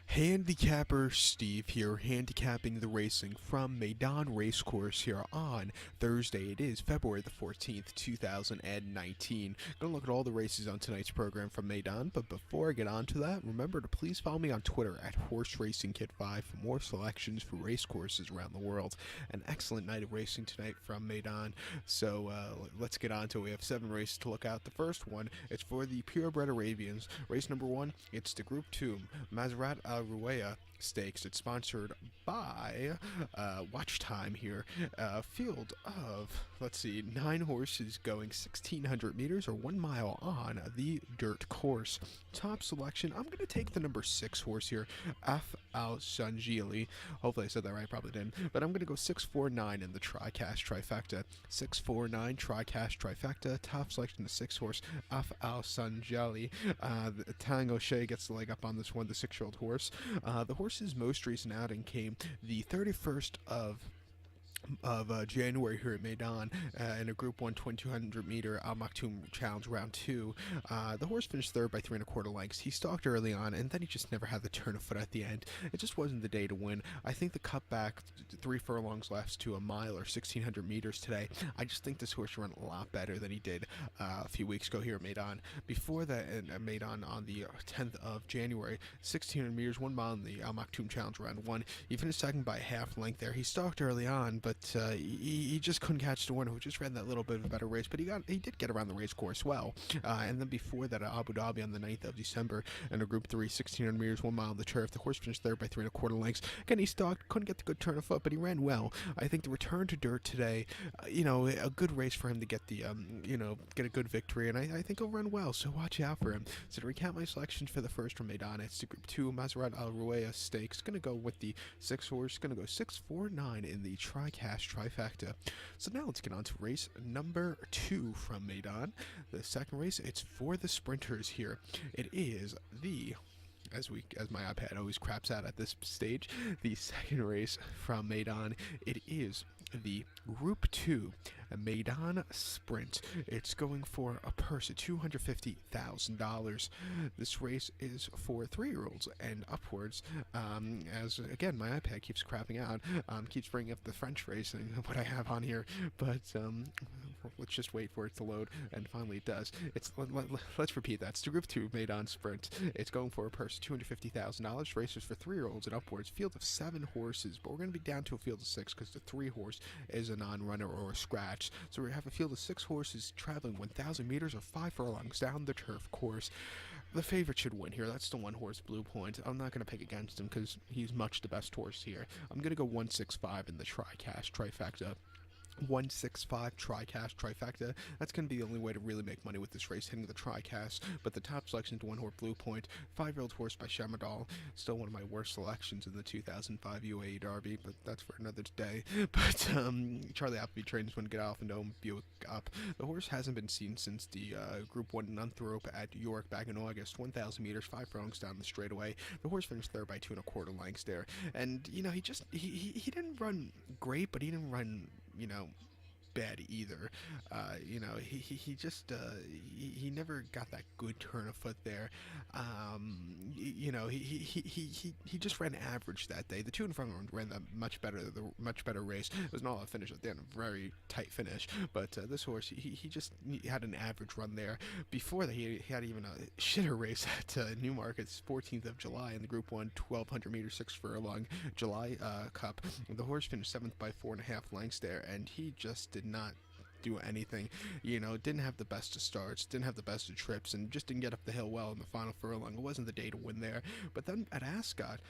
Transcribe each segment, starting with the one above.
Handicapper Steve here, handicapping the racing from Meydan Racecourse here on Thursday. It is February the 14th, 2019. Gonna look at all the races on tonight's program from Meydan, but before I get on to that, remember to please follow me on Twitter at HorseRacingKid5 for more selections for race courses around the world. An excellent night of racing tonight from Meydan, so let's get on to it. We have 7 races to look at. The first one, it's for the purebred Arabians. Race number 1, it's the Group 2 Maserat Al-Ruwaya Stakes. It's sponsored by Watch Time here. A field of, 9 horses going 1,600 meters or 1 mile on the dirt course. Top selection, I'm going to take the number 6 horse here, Af Al-Sanjili. Hopefully I said that right, probably didn't. But I'm going to go 649 in the TriCash trifecta. 649 TriCash trifecta. Top selection, the 6 horse, Af Al-Sanjali. Tang O'Shea gets the leg up on this one, the 6-year-old horse. The horse's most recent outing came the 31st of January here at Meydan in a Group 1 2200 meter Al Maktoum Challenge Round 2. The horse finished third by 3 1/4 lengths. He stalked early on, and then he just never had the turn of foot at the end. It just wasn't the day to win. I think the cutback 3 furlongs left to a mile or 1,600 meters today. I just think this horse ran a lot better than he did a few weeks ago here at Meydan. Before that, at Meydan on the 10th of January, 1,600 meters, 1 mile in the Al Maktoum Challenge Round 1. He finished second by a half length there. He stalked early on, but he just couldn't catch the winner, who just ran that little bit of a better race, but he did get around the race course well. And then before that, at Abu Dhabi on the 9th of December, in a Group 3, 1,600 meters, 1 mile on the turf, the horse finished third by 3 1/4 lengths. Again, he stalked, couldn't get the good turn of foot, but he ran well. I think the return to dirt today, a good race for him to get the, get a good victory, and I think he'll run well, so watch out for him. So to recap my selections for the first from Meydan, it's the Group 2 Maserat Al-Ruwaya Stakes. Going to go with the 6 horse, going to go 649 in the TriCash trifecta. So now let's get on to race number 2 from Meydan. The second race, it's for the sprinters here. It is the, as my iPad always craps out at this stage, the second race from Meydan. It is the Group 2 Meydan Sprint. It's going for a purse of $250,000. This race is for 3-year-olds and upwards. As again, my iPad keeps crapping out, keeps bringing up the French racing, what I have on here, but let's just wait for it to load, and finally it does. Let's repeat that. It's the Group 2 Meydan Sprint. It's going for a purse of $250,000. Races for 3-year-olds and upwards. Field of 7 horses, but we're going to be down to a field of 6 because the 3 horse is a non-runner or a scratch. So we have a field of 6 horses traveling 1,000 meters or 5 furlongs down the turf course. The favorite should win here. That's the 1 horse Blue Point. I'm not going to pick against him because he's much the best horse here. I'm going to go 165 in the TriCash trifecta. 165 TriCash trifecta. That's going to be the only way to really make money with this race, hitting the TriCash. But the top selection is 1 horse Blue Point, 5-year-old horse by Shamadal. Still one of my worst selections in the 2005 UAE Derby, but that's for another day. But Charlie Appleby trains when get off and Dome Buick up. The horse hasn't been seen since the Group 1 Nunthorpe at York back in August. 1,000 meters, 5 furlongs down the straightaway. The horse finished third by 2 1/4 lengths there. And he didn't run great, but he didn't run bad either. He never got that good turn of foot there. He just ran average that day. The 2 in front ran the much better race. It was an all-out finish at the end, a very tight finish. But this horse, he had an average run there. Before that, he had even a shitter race at Newmarket's 14th of July in the Group 1 1,200 meter 6 furlong July Cup. The horse finished 7th by 4 1/2 lengths there, and he just did not do anything. Didn't have the best of starts, didn't have the best of trips, and just didn't get up the hill well in the final furlong. It wasn't the day to win there. But then at Ascot,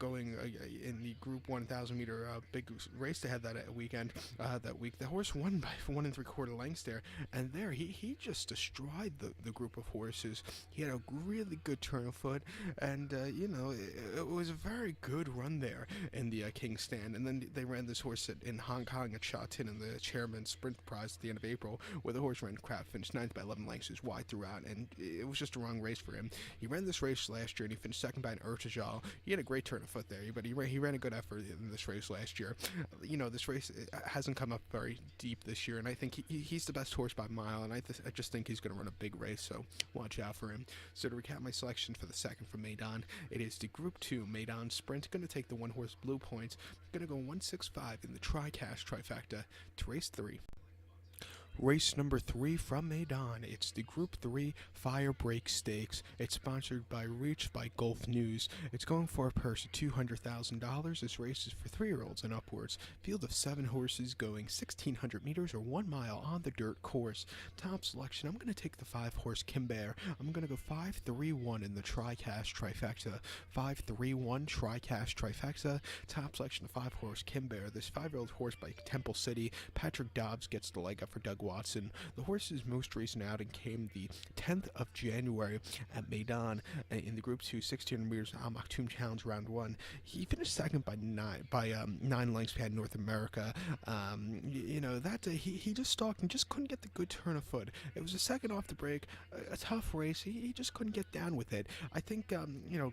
going in the Group 1,000 meter big race they had that weekend, the horse won by 1 3/4 lengths there, and there he just destroyed the group of horses. He had a really good turn of foot, and it was a very good run there in the King's Stand. And then they ran this horse in Hong Kong at Sha Tin in the chairman's sprint prize at the end of April, where the horse ran crap, finished ninth by 11 lengths, was wide throughout, and it was just a wrong race for him. He ran this race last year, and he finished second by an Urtajal. He had a great turn of foot there, but he ran a good effort in this race last year. This race hasn't come up very deep this year, and I think he's the best horse by a mile, and I just think he's going to run a big race, so watch out for him. So to recap my selection for the second from Meydan, it is the Group 2 Meydan Sprint, going to take the one-horse Blue Points, going to go 165 in the Tri-Cash Trifecta to race 3. Race number 3 from Meydan. It's the Group 3 Fire Break Stakes. It's sponsored by Reach by Gulf News. It's going for a purse of $200,000. This race is for 3-year-olds and upwards. Field of 7 horses going 1,600 meters or 1 mile on the dirt course. Top selection, I'm going to take the 5-horse Kimbear. I'm going to go 5-3-1 in the Tri-Cash Trifecta. 5-3-1 Tri-Cash Trifecta. Top selection, the 5-horse Kimbear. This 5-year-old horse by Temple City. Patrick Dobbs gets the leg up for Doug Watson. The horse's most recent outing came the 10th of January at Meydan in the Group 2 1600 meters Al Maktoum Challenge Round 1. He finished second by 9 lengths behind North America. That day he just stalked and just couldn't get the good turn of foot. It was a second off the break, a tough race. He just couldn't get down with it. I think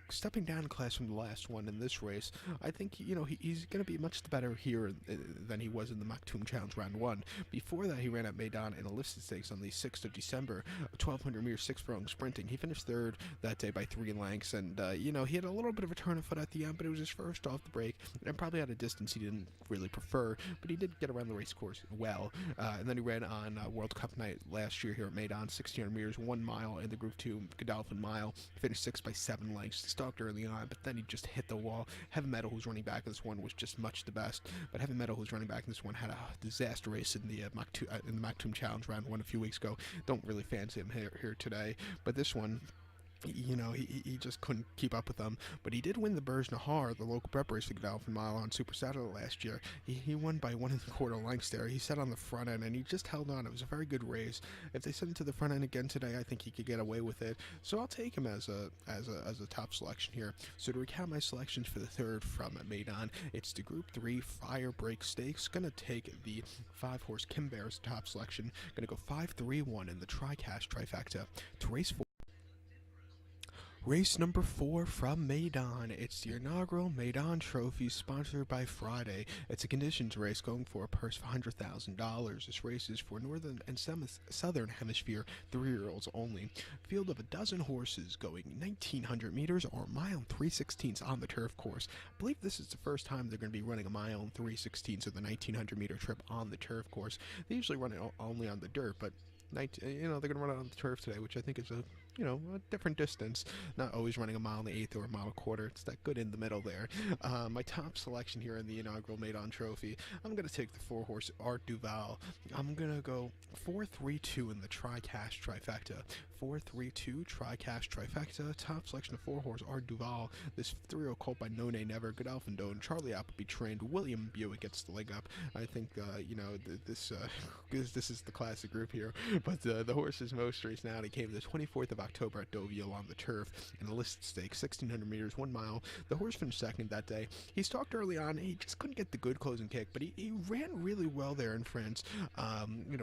stepping down in class from the last one in this race, I think he's going to be much better here than he was in the Maktoum Challenge Round 1. Before that, he ran at Meydan in a listed stakes on the 6th of December, 1,200 meters 6-furlong sprinting. He finished third that day by 3 lengths, and he had a little bit of a turn of foot at the end, but it was his first off the break, and probably at a distance he didn't really prefer, but he did get around the race course well. And then he ran on World Cup night last year here at Meydan, 1,600 meters, 1 mile in the Group 2 Godolphin Mile, finished 6th by 7 lengths. He stalked early on, but then he just hit the wall. Heavy Metal, who's running back in this one, was just much the best, but Heavy Metal, who's running back in this one, had a disaster race in the Maktoum Challenge Round 1 a few weeks ago. Don't really fancy him here today, but this one, he just couldn't keep up with them. But he did win the Burj Nahar, the local prep race for Godolphin Mile on Super Saturday last year. He won by 1 1/4 lengths there. He sat on the front end and he just held on. It was a very good race. If they sent him to the front end again today, I think he could get away with it. So I'll take him as a top selection here. So to recap my selections for the third from Meydan, it's the Group 3 Fire Break Stakes. Gonna take the 5-horse Kimbear as top selection. Gonna go 5-3-1 in the Tri-Cash Trifecta to race 4. Race number 4 from Meydan. It's the inaugural Meydan Trophy sponsored by Friday. It's a conditions race going for a purse of $100,000. This race is for Northern and Southern Hemisphere 3-year-olds only. Field of a dozen horses going 1,900 meters or a mile and 3/16 on the turf course. I believe this is the first time they're going to be running a mile and 3/16 of the 1,900 meter trip on the turf course. They usually run it only on the dirt, but they're going to run it on the turf today, which I think is a different distance. Not always running a mile and 1/8 or a mile and 1/4. It's that good in the middle there. My top selection here in the inaugural Meydan Trophy, I'm going to take the 4-horse Art Duval. I'm going to go 4-3-2 in the Tri-Cash Trifecta. 4-3-2 Tri-Cash Trifecta. Top selection of 4-horse Art Duval. This 3-year-old colt by No Nay Never, Godolphin Doan, Charlie Appleby trained. William Buick gets the leg up. I think this is the classic group here. But the horse's most recent outing came the 24th of October at Deauville on the turf in a listed stake, 1,600 meters, 1 mile. The horse finished second that day. He stalked early on. He just couldn't get the good closing kick, but he ran really well there in France.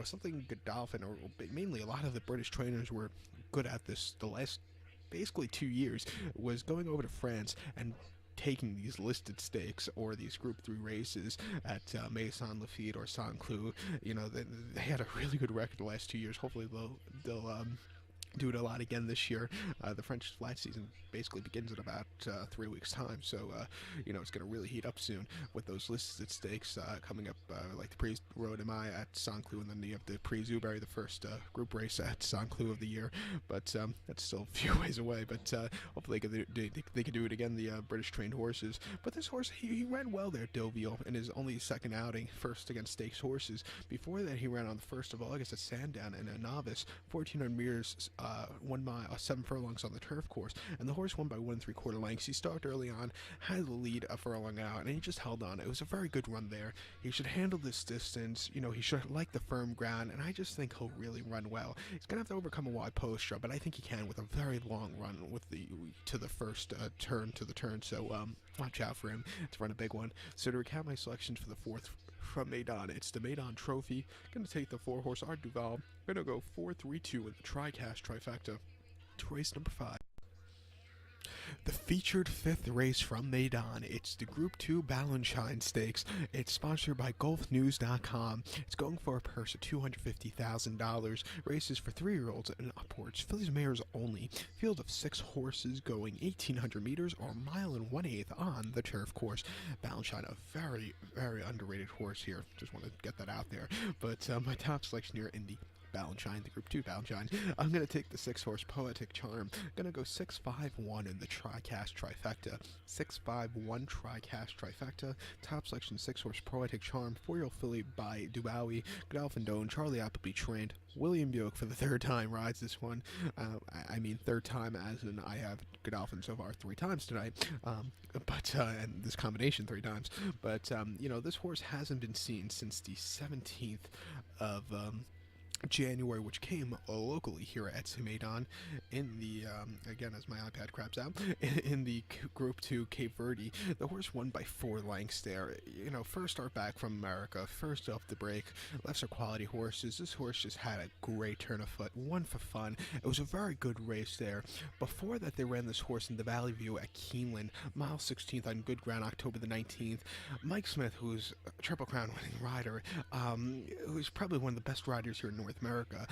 Something Godolphin, or mainly a lot of the British trainers were good at this the last basically 2 years, was going over to France and taking these listed stakes or these Group 3 races at Maison Lafitte or Saint-Cloud. They had a really good record the last 2 years. Hopefully they'll do it a lot again this year. The French flat season basically begins in about 3 weeks' time, so it's going to really heat up soon with those listed stakes coming up, like the Prix Rodemaille at Saint-Cloud, and then you have the Prix Zuberry, the first group race at Saint-Cloud of the year. But that's still a few ways away. But hopefully they can do it again. The British trained horses. But this horse, he ran well there at Deauville in his only second outing, first against stakes horses. Before that, he ran on the 1st of August at Sandown in a novice, 1,400 meters. 1 mile, 7 furlongs on the turf course, and the horse won by 1 3/4 lengths. He started early on, had the lead a furlong out, and he just held on. It was a very good run there. He should handle this distance. He should like the firm ground, and I just think he'll really run well. He's gonna have to overcome a wide posture, but I think he can with a very long run to the first turn. So watch out for him to run a big one. So to recap my selections for the from Meydan. It's the Meydan Trophy. Gonna take the 4-horse Art Duval. Gonna go 4-3-2 in the TriCast trifecta to race number 5. The featured 5th race from Meydan. It's the Group 2 Balanchine Stakes. It's sponsored by GolfNews.com. It's going for a purse of $250,000. Races for 3-year-olds and upwards. Fillies and mares only. Field of 6 horses going 1,800 meters or a mile and 1/8 on the turf course. Balanchine, a very, very underrated horse here. Just want to get that out there. But my top selection here in the Balanchine, the Group 2 Balanchine. I'm going to take the 6-horse Poetic Charm. Going to go 6-5-1 in the TriCast trifecta. 6-5-1 TriCast trifecta. Top selection 6-horse Poetic Charm. 4-year-old filly by Dubowie. Godolphin Doan. Charlie Appleby trained. William Buick for the 3rd time rides this one. I mean 3rd time as in I have Godolphin so far 3 times tonight. And this combination 3 times. But, this horse hasn't been seen since the 17th of January, which came locally here at Meydan in the, again, as my iPad craps out, in the Group 2 Cape Verde. The horse won by 4 lengths there. First start back from America, first off the break, lesser quality horses. This horse just had a great turn of foot, won for fun. It was a very good race there. Before that, they ran this horse in the Valley View at Keeneland, mile 16th on good ground, October the 19th. Mike Smith, who's a Triple Crown winning rider, who's probably one of the best riders here in North America,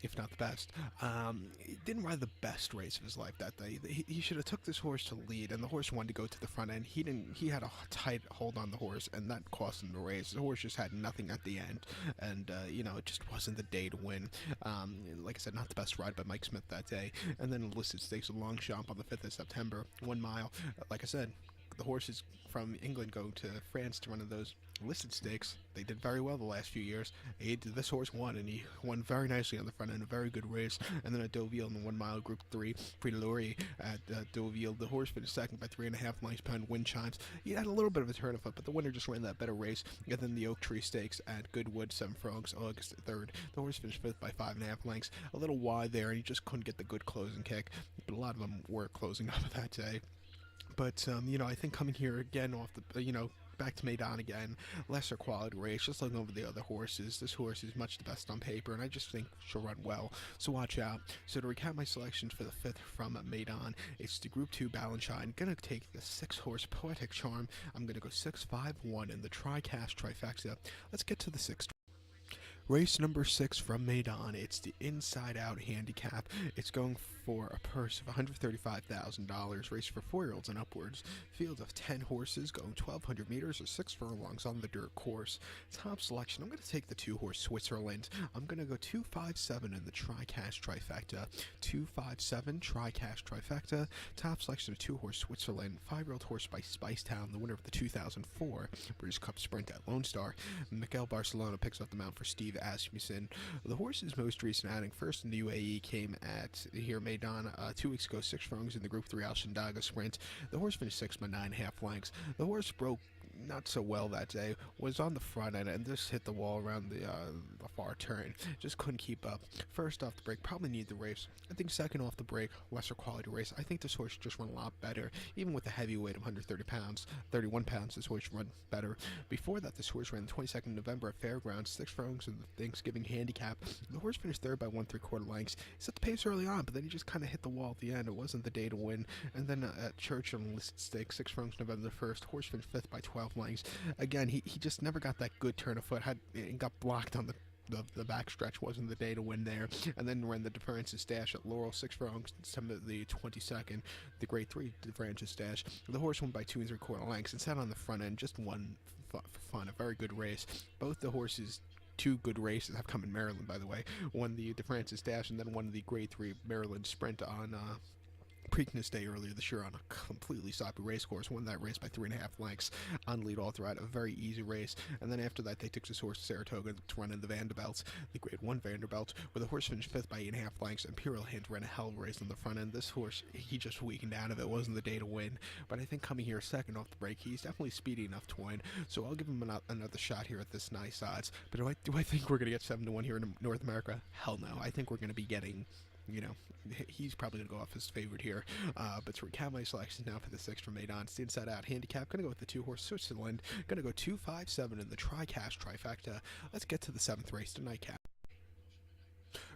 if not the best, didn't ride the best race of his life that day. He should have took this horse to lead, and the horse wanted to go to the front end. He had a tight hold on the horse, and that cost him the race. The horse just had nothing at the end, and it just wasn't the day to win. Like I said, not the best ride by Mike Smith that day. And then Enlisted Stakes of Longchamp on the 5th of September, 1 mile. Like I said, the horses from England go to France to run in those listed stakes. They did very well the last few years. This horse won, and he won very nicely on the front end, a very good race. And then at Deauville in the 1 mile Group 3, Prix de Laurie at Deauville, the horse finished second by 3.5 lengths behind Wind Chimes. He had a little bit of a turn of foot, but the winner just ran that better race. And then the Oak Tree Stakes at Goodwood, 7 furlongs, August 3rd. The horse finished 5th by 5.5 lengths. A little wide there, and he just couldn't get the good closing kick. But a lot of them were closing up that day. But, I think coming here again off the, back to Meydan again, lesser quality race, just looking over the other horses. This horse is much the best on paper, and I just think she'll run well, so watch out. So to recap my selections for the 5th from Meydan, it's the Group 2 Balanchine. Gonna take the 6-horse Poetic Charm. I'm gonna go 6-5-1 in the TriCast trifecta. Let's get to the 6th. Race number 6 from Meydan. It's the Inside Out Handicap. It's going for a purse of $135,000. Race for 4-year-olds and upwards. Field of 10 horses going 1,200 meters or 6 furlongs on the dirt course. Top selection, I'm going to take the 2-horse Switzerland. I'm going to go 2-5-7 in the TriCast trifecta. 2-5-7 TriCast trifecta. Top selection of 2-horse Switzerland. 5-year-old horse by Spicetown, the winner of the 2004 British Cup Sprint at Lone Star. Miguel Barcelona picks up the mount for Steve Asmussen. The horse's most recent outing, first in the UAE, came at here Meydan 2 weeks ago, 6 furlongs in the Group 3 Al Shandaga Sprint. The horse finished 6th by 9.5 lengths. The horse broke not so well that day, was on the front end and just hit the wall around the far turn. Just couldn't keep up. First off the break, probably need the race. I think second off the break, lesser quality race. I think this horse just run a lot better. Even with the heavy weight of 130 pounds, 31 pounds, this horse run better. Before that, this horse ran the 22nd of November at Fairgrounds, 6 furlongs in the Thanksgiving Handicap. The horse finished 3rd by 1.75 lengths. He set the pace early on, but then he just kind of hit the wall at the end. It wasn't the day to win. And then at Churchill Listed Stakes, 6 furlongs November the 1st, horse finished 5th by 12 lengths. Again, he just never got that good turn of foot. Got blocked on the backstretch. Wasn't the day to win there. And then ran the DeFrancis Dash at Laurel, 6 furlongs, December the 22nd, the Grade 3 DeFrancis Dash. The horse won by 2 3/4 lengths and sat on the front end, just won for fun. A very good race. Both the horses, 2 good races have come in Maryland, by the way. Won the DeFrancis Dash and then won the Grade 3 Maryland Sprint on Preakness Day earlier this year on a completely soppy race course. Won that race by 3.5 lengths on lead all throughout. A very easy race. And then after that, they took this horse to Saratoga to run in the Vanderbilts, the Grade 1 Vanderbilt, where the horse finished 5th by 8.5 lengths. Imperial Hint ran a hell of a race on the front end. This horse, he just weakened out of it. Wasn't the day to win. But I think coming here second off the break, he's definitely speedy enough to win. So I'll give him another shot here at this nice odds. But do I think we're going to get 7-1 here in North America? Hell no. I think we're going to be getting you know, he's probably going to go off as favorite here. But to recap my selections now for the 6 from Meydan, it's the inside out handicap. Going to go with the 2-horse Switzerland. Going to go 2-5-7 in the tri-cash trifecta. Let's get to the 7th race tonight, Cap.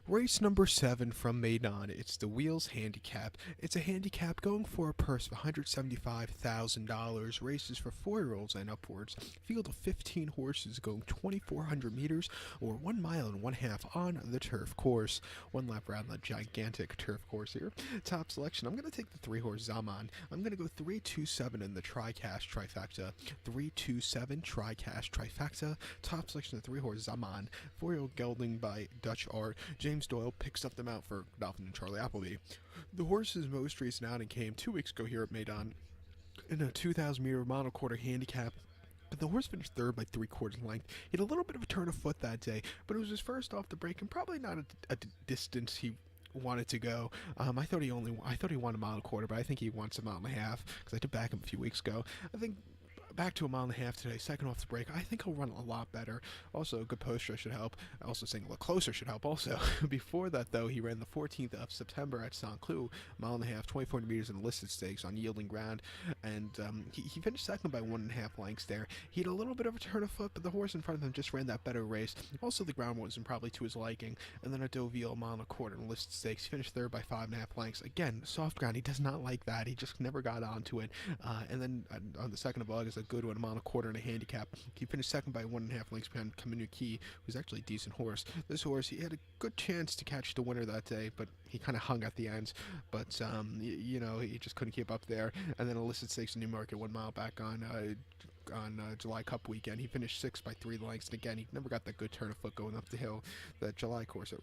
Race number 7 from Meydan. It's the Wheels Handicap. It's a handicap going for a purse of $175,000. Races for 4-year-olds and upwards. Field of 15 horses going 2,400 meters or 1 mile and 1/2 on the turf course. 1 lap around the gigantic turf course here. Top selection. I'm going to take the 3-horse Zaman. I'm going to go 3-2-7 in the tri-cash trifecta. 3-2-7 tri-cash trifecta. Top selection of 3-horse Zaman. 4-year-old gelding by Dutch Art. James Doyle picks up them out for Dolphin and Charlie Appleby. The horse's most recent outing came 2 weeks ago here at Meydan in a 2,000 meter mile quarter handicap. But the horse finished third by 3/4 length. He had a little bit of a turn of foot that day, but it was his first off the break and probably not a distance he wanted to go. I thought he won a mile and a quarter, but I think he wants a mile and a half because I took back him a few weeks ago. I think back to a mile and a half today, second off the break. I think he'll run a lot better. Also, a good posture should help. Also, staying a little closer should help also. Before that, though, he ran the 14th of September at St. Cloud, mile and a half, 2,400 meters in the listed stakes on yielding ground, and he finished second by 1.5 lengths there. He had a little bit of a turn of foot, but the horse in front of him just ran that better race. Also, the ground wasn't probably to his liking, and then at Deauville, mile and a quarter in the listed stakes, he finished third by 5.5 lengths. Again, soft ground. He does not like that. He just never got onto it. And then on the 2nd of August, a good one, a mile and a quarter and a handicap. He finished second by 1.5 lengths behind Kaminu Key, who's actually a decent horse. This horse, he had a good chance to catch the winner that day, but he kind of hung at the end. But, he just couldn't keep up there. And then illicit stakes in Newmarket 1 mile back on July Cup weekend. He finished 6th by 3 lengths, and again, he never got that good turn of foot going up the hill. That July course at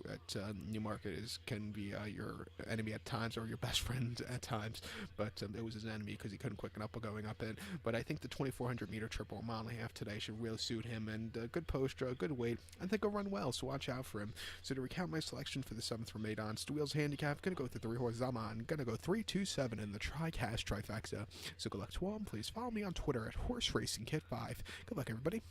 Newmarket can be your enemy at times or your best friend at times, but it was his enemy because he couldn't quicken up going up it. But I think the 2,400 meter triple, a mile and a half today should really suit him, and good posture, good weight. I think he'll run well, so watch out for him. So to recount my selection for the 7th from Meydan, it's the Wheels Handicap. Gonna go with the 3-horse Zaman. Gonna go 3-2-7 in the tri-cash trifecta. So good luck to all. Please follow me on Twitter at Horse Racing Kit 5. Good luck, everybody.